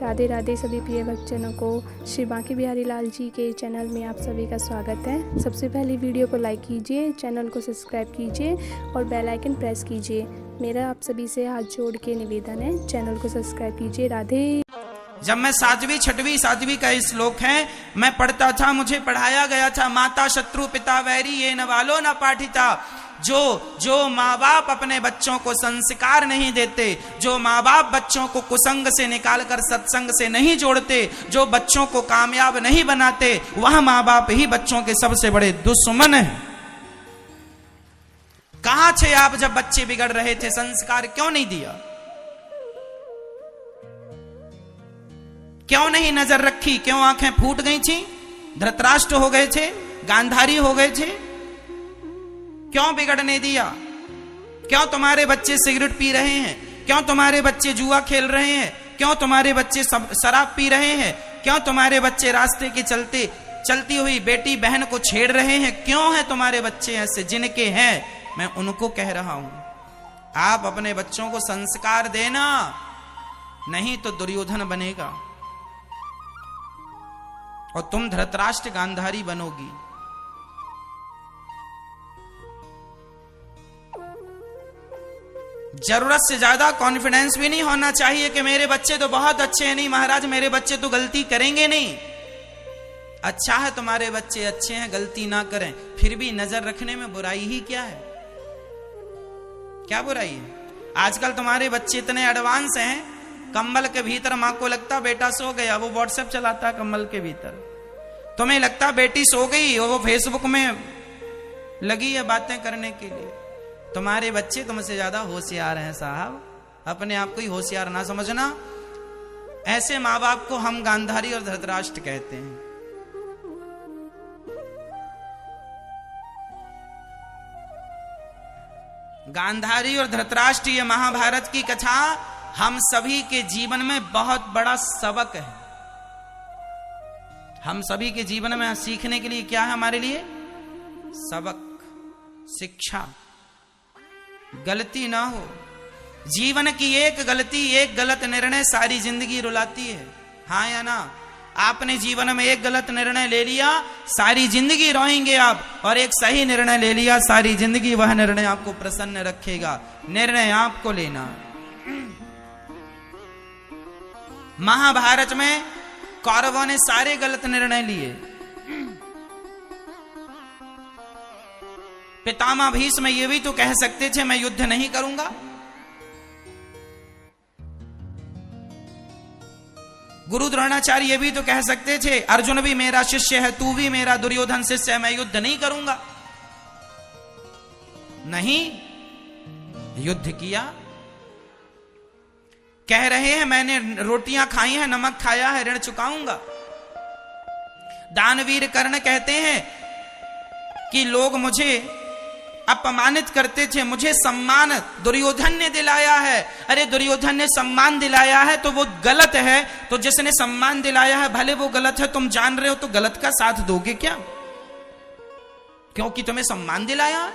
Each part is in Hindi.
राधे राधे सभी प्रिय भक्तजनों को श्री बांके बिहारी लाल जी के चैनल में आप सभी का स्वागत है। सबसे पहले वीडियो को लाइक कीजिए, चैनल को सब्सक्राइब कीजिए और बेल आइकन प्रेस कीजिए। मेरा आप सभी से हाथ जोड़ के निवेदन है, चैनल को सब्सक्राइब कीजिए। राधे। जब मैं 7वीं 6वीं 7वीं का श्लोक है मैं पढ़ता था, मुझे पढ़ाया गया था, माता शत्रु पिता वैरी ये न वालो न पाठिता। जो माँ बाप अपने बच्चों को संस्कार नहीं देते, जो माँ बाप बच्चों को कुसंग से निकालकर सत्संग से नहीं जोड़ते, जो बच्चों को कामयाब नहीं बनाते, वह माँ बाप ही बच्चों के सबसे बड़े दुश्मन हैं। कहां थे आप जब बच्चे बिगड़ रहे थे? संस्कार क्यों नहीं दिया? क्यों नहीं नजर रखी? क्यों आंखें फूट गई थी? धृतराष्ट्र हो गए थे, गांधारी हो गए थे? क्यों बिगड़ने दिया? क्यों तुम्हारे बच्चे सिगरेट पी रहे हैं? क्यों तुम्हारे बच्चे जुआ खेल रहे हैं? क्यों तुम्हारे बच्चे शराब पी रहे हैं? क्यों तुम्हारे बच्चे रास्ते के चलती हुई बेटी बहन को छेड़ रहे हैं? क्यों है तुम्हारे बच्चे ऐसे? जिनके हैं मैं उनको कह रहा हूं, आप अपने बच्चों को संस्कार देना, नहीं तो दुर्योधन बनेगा और तुम धृतराष्ट्र गांधारी बनोगी। जरूरत से ज्यादा कॉन्फिडेंस भी नहीं होना चाहिए कि मेरे बच्चे तो बहुत अच्छे हैं। नहीं महाराज, मेरे बच्चे तो गलती करेंगे नहीं। अच्छा है तुम्हारे बच्चे अच्छे हैं, गलती ना करें, फिर भी नजर रखने में बुराई ही क्या है? क्या बुराई है? आजकल तुम्हारे बच्चे इतने एडवांस हैं, कंबल के भीतर मां को लगता बेटा सो गया, वो व्हाट्सएप चलाता है कंबल के भीतर। तुम्हें लगता बेटी सो गई और वो फेसबुक में लगी है बातें करने के लिए। तुम्हारे बच्चे तुमसे ज्यादा होशियार हैं साहब, अपने आप को ही होशियार ना समझना। ऐसे माँ बाप को हम गांधारी और धृतराष्ट्र कहते हैं। गांधारी और धृतराष्ट्र, ये महाभारत की कथा हम सभी के जीवन में बहुत बड़ा सबक है। हम सभी के जीवन में सीखने के लिए क्या है हमारे लिए? सबक, शिक्षा। गलती ना हो। जीवन की एक गलती, एक गलत निर्णय सारी जिंदगी रुलाती है। हाँ या ना? आपने जीवन में एक गलत निर्णय ले लिया, सारी जिंदगी रोएंगे आप, और एक सही निर्णय ले लिया, सारी जिंदगी वह निर्णय आपको प्रसन्न रखेगा। निर्णय आपको लेना। महाभारत में कौरवों ने सारे गलत निर्णय लिए। पितामह भीष्म ये भी तो कह सकते थे मैं युद्ध नहीं करूंगा। गुरु द्रोणाचार्य ये भी तो कह सकते थे अर्जुन भी मेरा शिष्य है, तू भी मेरा दुर्योधन शिष्य है, मैं युद्ध नहीं करूंगा। नहीं, युद्ध किया। कह रहे हैं मैंने रोटियां खाई हैं, नमक खाया है, ऋण चुकाऊंगा। दानवीर कर्ण कहते हैं कि लोग मुझे अपमानित करते थे, मुझे सम्मान दुर्योधन ने दिलाया है। अरे दुर्योधन ने सम्मान दिलाया है तो वो गलत है, तो जिसने सम्मान दिलाया है भले वो गलत है, तुम जान रहे हो तो गलत का साथ दोगे क्या? क्योंकि तुम्हें सम्मान दिलाया,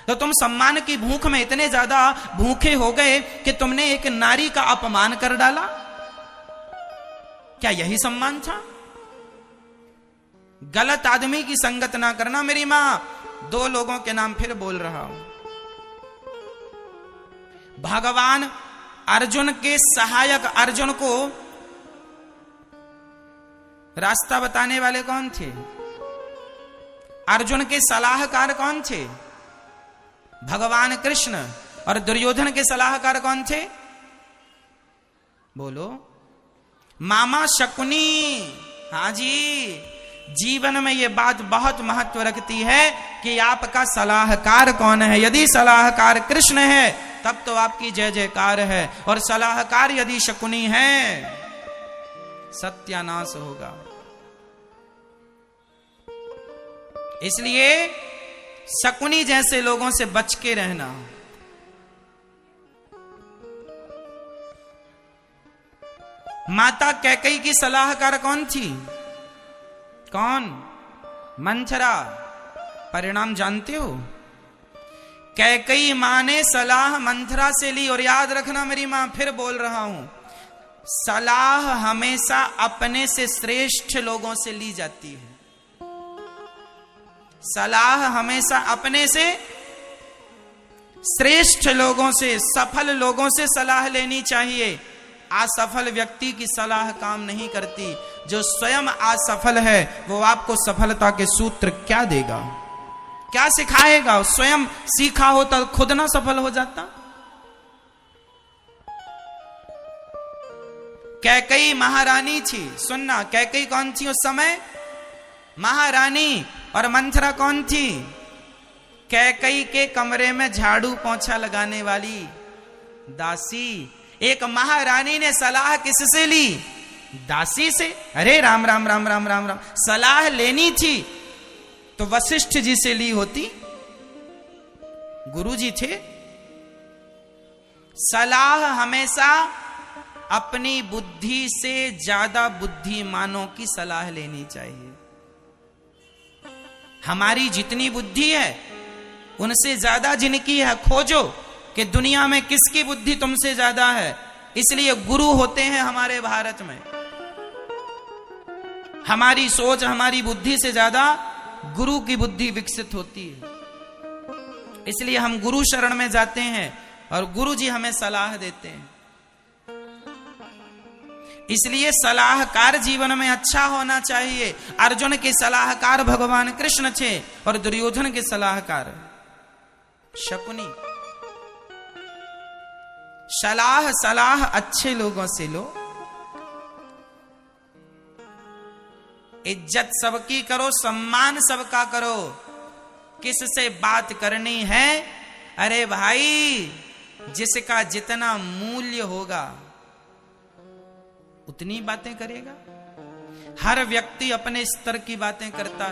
तो तुम सम्मान की भूख में इतने ज्यादा भूखे हो गए कि तुमने एक नारी का अपमान कर डाला। क्या यही सम्मान था? गलत आदमी की संगत ना करना। मेरी मां, दो लोगों के नाम फिर बोल रहा हूं। भगवान अर्जुन के सहायक, अर्जुन को रास्ता बताने वाले कौन थे? अर्जुन के सलाहकार कौन थे? भगवान कृष्ण। और दुर्योधन के सलाहकार कौन थे? बोलो। मामा शकुनी। हां जी, जीवन में यह बात बहुत महत्व रखती है कि आपका सलाहकार कौन है। यदि सलाहकार कृष्ण है तब तो आपकी जय जयकार है, और सलाहकार यदि शकुनी है सत्यानाश होगा। इसलिए शकुनी जैसे लोगों से बच के रहना। माता कैकेयी की सलाहकार कौन थी? कौन? मंथरा। परिणाम जानते हो? कैकेयी मां ने सलाह मंथरा से ली। और याद रखना मेरी मां, फिर बोल रहा हूं, सलाह हमेशा अपने से श्रेष्ठ लोगों से ली जाती है। सलाह हमेशा अपने से श्रेष्ठ लोगों से, सफल लोगों से सलाह लेनी चाहिए। असफल व्यक्ति की सलाह काम नहीं करती। जो स्वयं असफल है वो आपको सफलता के सूत्र क्या देगा, क्या सिखाएगा? स्वयं सीखा होता खुद ना सफल हो जाता। कैकई महारानी थी, सुनना, कैकई कौन थी उस समय? महारानी। और मंथरा कौन थी? कैकई के कमरे में झाड़ू पोंछा लगाने वाली दासी। एक महारानी ने सलाह किससे ली? दासी से। अरे राम राम राम राम राम राम, सलाह लेनी थी तो वशिष्ठ जी से ली होती, गुरु जी थे। सलाह हमेशा अपनी बुद्धि से ज्यादा बुद्धिमानों की सलाह लेनी चाहिए। हमारी जितनी बुद्धि है उनसे ज्यादा जिनकी है खोजो कि दुनिया में किसकी बुद्धि तुमसे ज्यादा है। इसलिए गुरु होते हैं हमारे भारत में। हमारी सोच, हमारी बुद्धि से ज्यादा गुरु की बुद्धि विकसित होती है। इसलिए हम गुरु शरण में जाते हैं और गुरु जी हमें सलाह देते हैं। इसलिए सलाहकार जीवन में अच्छा होना चाहिए। अर्जुन के सलाहकार भगवान कृष्ण थे और दुर्योधन के सलाहकार शकुनी। सलाह अच्छे लोगों से लो। इज्जत सबकी करो, सम्मान सबका करो। किससे बात करनी है? अरे भाई, जिसका जितना मूल्य होगा उतनी बातें करेगा। हर व्यक्ति अपने स्तर की बातें करता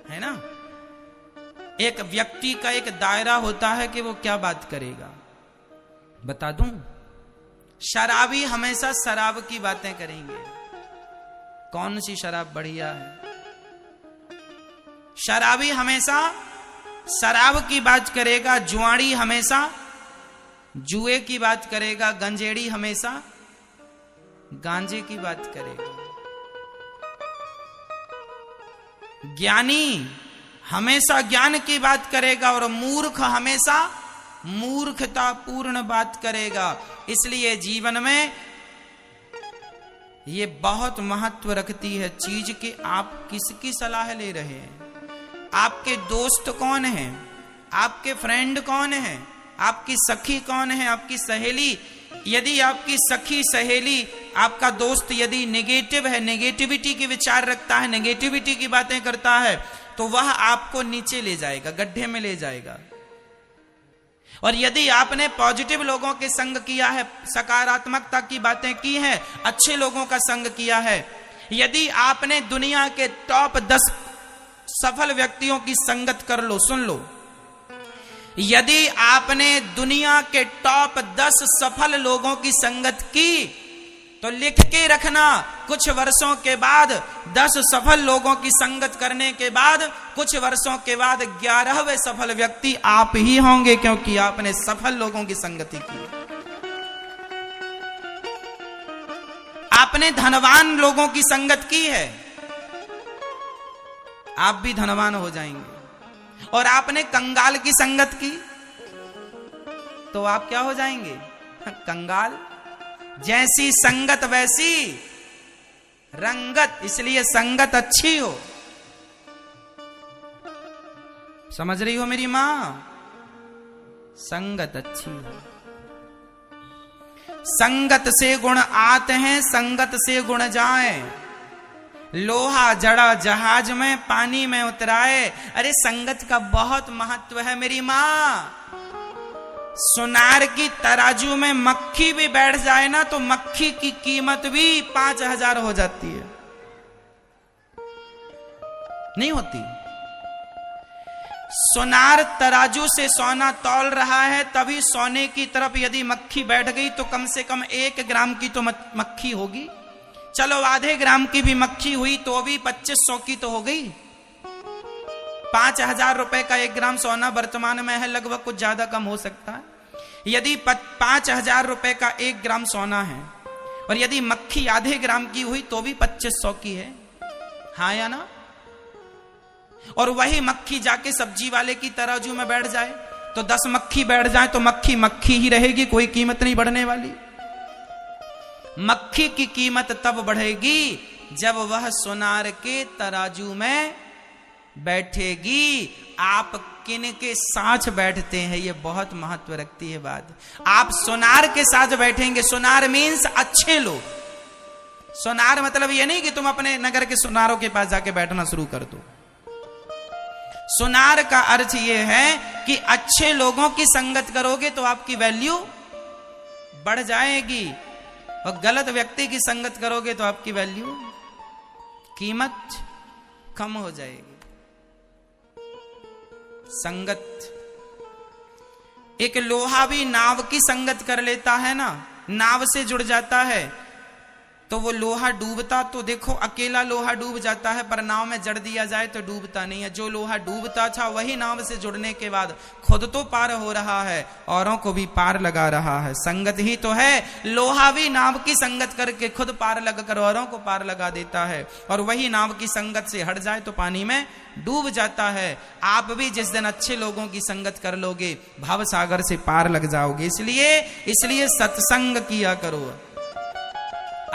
है ना? एक व्यक्ति का एक दायरा होता है कि वो क्या बात करेगा। बता दूं, शराबी हमेशा शराब की बातें करेंगे। कौन सी शराब बढ़िया है? शराबी हमेशा शराब की बात करेगा। जुआड़ी हमेशा जुए की बात करेगा। गंजेड़ी हमेशा गांजे की बात करेगा। ज्ञानी हमेशा ज्ञान की बात करेगा और मूर्ख हमेशा मूर्खता पूर्ण बात करेगा। इसलिए जीवन में ये बहुत महत्व रखती है चीज कि आप किसकी सलाह ले रहे हैं। आपके दोस्त कौन हैं? आपके फ्रेंड कौन हैं? आपकी सखी कौन है? आपकी सहेली। यदि आपकी सखी, सहेली, आपका दोस्त यदि नेगेटिव है, नेगेटिविटी के विचार रखता है, नेगेटिविटी की बातें करता है, तो वह आपको नीचे ले जाएगा, गड्ढे में ले जाएगा। और यदि आपने पॉजिटिव लोगों के संग किया है, सकारात्मकता की बातें की हैं, अच्छे लोगों का संग किया है, यदि आपने दुनिया के टॉप 10 सफल व्यक्तियों की संगत कर लो, सुन लो, यदि आपने दुनिया के टॉप 10 सफल लोगों की संगत की तो लिख के रखना, कुछ वर्षों के बाद 10 सफल लोगों की संगत करने के बाद कुछ वर्षों के बाद 11वें सफल व्यक्ति आप ही होंगे, क्योंकि आपने सफल लोगों की संगति की। आपने धनवान लोगों की संगत की है, आप भी धनवान हो जाएंगे। और आपने कंगाल की संगत की तो आप क्या हो जाएंगे? कंगाल। जैसी संगत वैसी रंगत। इसलिए संगत अच्छी हो। समझ रही हो मेरी मां? संगत अच्छी हो। संगत से गुण आते हैं, संगत से गुण जाए। लोहा जड़ा जहाज में, पानी में उतराए। अरे संगत का बहुत महत्व है मेरी मां। सुनार की तराजू में मक्खी भी बैठ जाए ना तो मक्खी की कीमत भी 5000 हो जाती है, नहीं होती? सुनार तराजू से सोना तौल रहा है, तभी सोने की तरफ यदि मक्खी बैठ गई तो कम से कम 1 ग्राम की तो मक्खी होगी। चलो आधे ग्राम की भी मक्खी हुई तो भी 2500 की तो हो गई। 5000 रुपए का 1 ग्राम सोना वर्तमान में है लगभग, कुछ ज्यादा कम हो सकता है। यदि 5,000 रुपए का 1 ग्राम सोना है और यदि मक्खी आधे ग्राम की हुई तो भी 2500 की है, हाँ या ना? और वही मक्खी जाके सब्जी वाले की तराजू में बैठ जाए तो 10 मक्खी बैठ जाए तो मक्खी मक्खी ही रहेगी, कोई कीमत नहीं बढ़ने वाली। मक्खी की कीमत तब बढ़ेगी जब वह सोनार के तराजू में बैठेगी। आप किन के साथ बैठते हैं ये बहुत महत्व रखती है बात। आप सोनार के साथ बैठेंगे, सोनार मीन्स अच्छे लोग। सोनार मतलब ये नहीं कि तुम अपने नगर के सोनारों के पास जाके बैठना शुरू कर दो। सोनार का अर्थ यह है कि अच्छे लोगों की संगत करोगे तो आपकी वैल्यू बढ़ जाएगी, और गलत व्यक्ति की संगत करोगे तो आपकी वैल्यू, कीमत कम हो जाएगी। संगत, एक लोहा भी नाव की संगत कर लेता है ना, नाव से जुड़ जाता है तो वो लोहा डूबता, तो देखो अकेला लोहा डूब जाता है, पर नाव में जड़ दिया जाए तो डूबता नहीं है। जो लोहा डूबता था वही नाव से जुड़ने के बाद खुद तो पार हो रहा है, औरों को भी पार लगा रहा है। संगत ही तो है, लोहा भी नाव की संगत करके खुद पार लगा कर औरों को पार लगा देता है, और वही नाव की संगत से हट जाए तो पानी में डूब जाता है। आप भी जिस दिन अच्छे लोगों की संगत कर लोगे भव सागर से पार लग जाओगे। इसलिए सत्संग किया करो।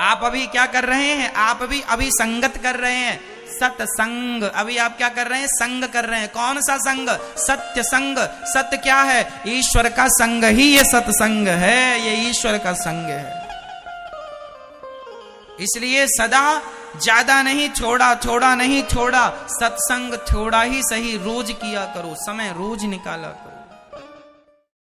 आप अभी क्या कर रहे हैं? आप भी अभी संगत कर रहे हैं, सत्संग। अभी आप क्या कर रहे हैं? संग कर रहे हैं। कौन सा संग? सत्य संग। सत्य क्या है? ईश्वर का संग ही ये सत्संग है, ये ईश्वर का संग है। इसलिए सदा ज्यादा नहीं, थोड़ा नहीं, सत्संग थोड़ा ही सही रोज किया करो, समय रोज निकाला करो।